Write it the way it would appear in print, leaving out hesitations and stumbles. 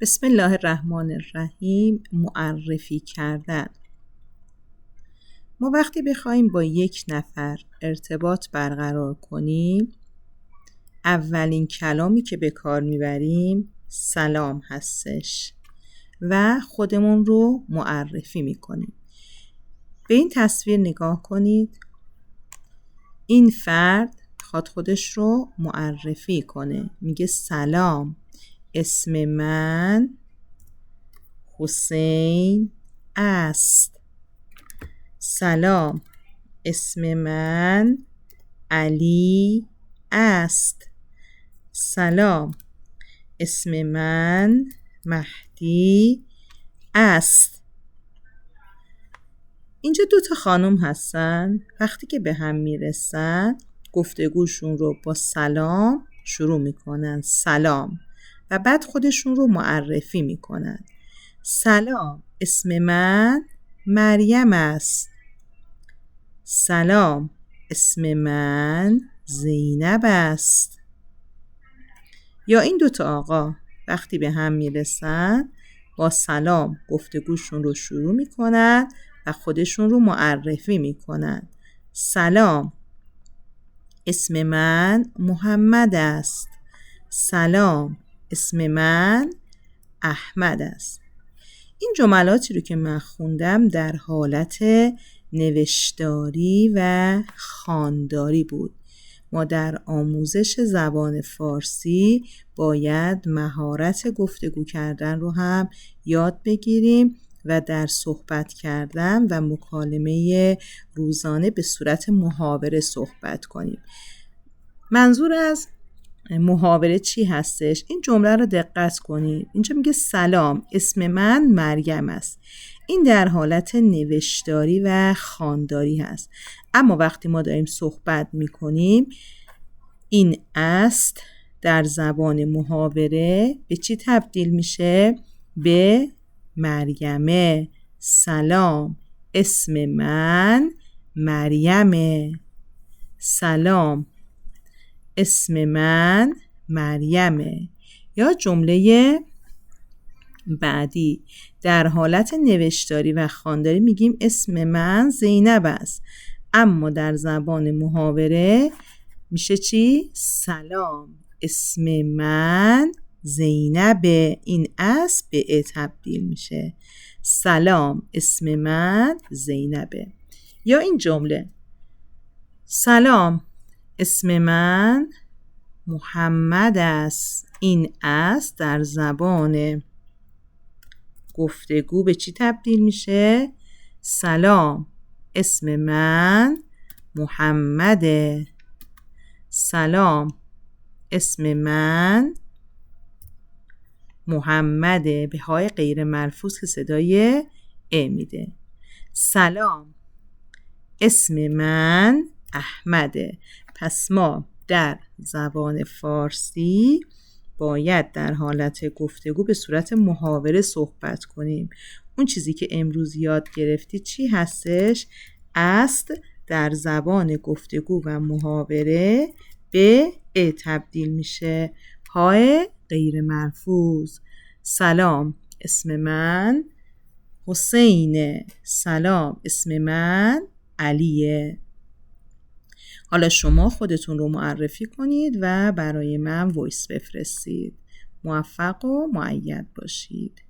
بسم الله الرحمن الرحیم. معرفی کردن. ما وقتی بخوایم با یک نفر ارتباط برقرار کنیم، اولین کلامی که به کار میبریم سلام هستش و خودمون رو معرفی میکنیم. به این تصویر نگاه کنید. این فرد خواهد خودش رو معرفی کنه، میگه سلام، اسم من حسین است. سلام، اسم من علی است. سلام، اسم من مهدی است. اینجا 2 خانم هستن. وقتی که به هم میرسن گفتگوشون رو با سلام شروع میکنن، سلام، و بعد خودشون رو معرفی میکنن. سلام، اسم من مریم است. سلام، اسم من زینب است. یا این 2 آقا وقتی به هم میرسن با سلام گفتگوشون رو شروع میکنن و خودشون رو معرفی میکنن. سلام، اسم من محمد است. سلام، اسم من احمد است. این جملاتی رو که من خوندم در حالت نوشتاری و خوانداری بود. ما در آموزش زبان فارسی باید مهارت گفتگو کردن رو هم یاد بگیریم و در صحبت کردن و مکالمه روزانه به صورت محاوره صحبت کنیم. منظور از محاوره چی هستش؟ این جمله رو دقت کنید. اینجا میگه سلام، اسم من مریم است. این در حالت نوشتاری و خوانداری هست. اما وقتی ما داریم صحبت میکنیم، این است در زبان محاوره به چی تبدیل میشه؟ به مریمه. سلام، اسم من مریمه. سلام، اسم من مریمه. یا جمله بعدی در حالت نوشتاری و خوانداری میگیم اسم من زینب است، اما در زبان محاوره میشه چی؟ سلام، اسم من زینبه. این از به ا تبدیل میشه. سلام، اسم من زینبه. یا این جمله سلام، اسم من محمد است. این است در زبان گفتگو به چی تبدیل میشه؟ سلام، اسم من محمده. سلام، اسم من محمده. به های غیر ملفوظ که صدای ا میده. سلام، اسم من احمده. پس ما در زبان فارسی باید در حالت گفتگو به صورت محاوره صحبت کنیم. اون چیزی که امروز یاد گرفتی چی هستش؟ است در زبان گفتگو و محاوره به ا تبدیل میشه. های غیر ملفوظ. سلام، اسم من حسینه. سلام، اسم من علیه. حالا شما خودتون رو معرفی کنید و برای من وایس بفرستید. موفق و مؤید باشید.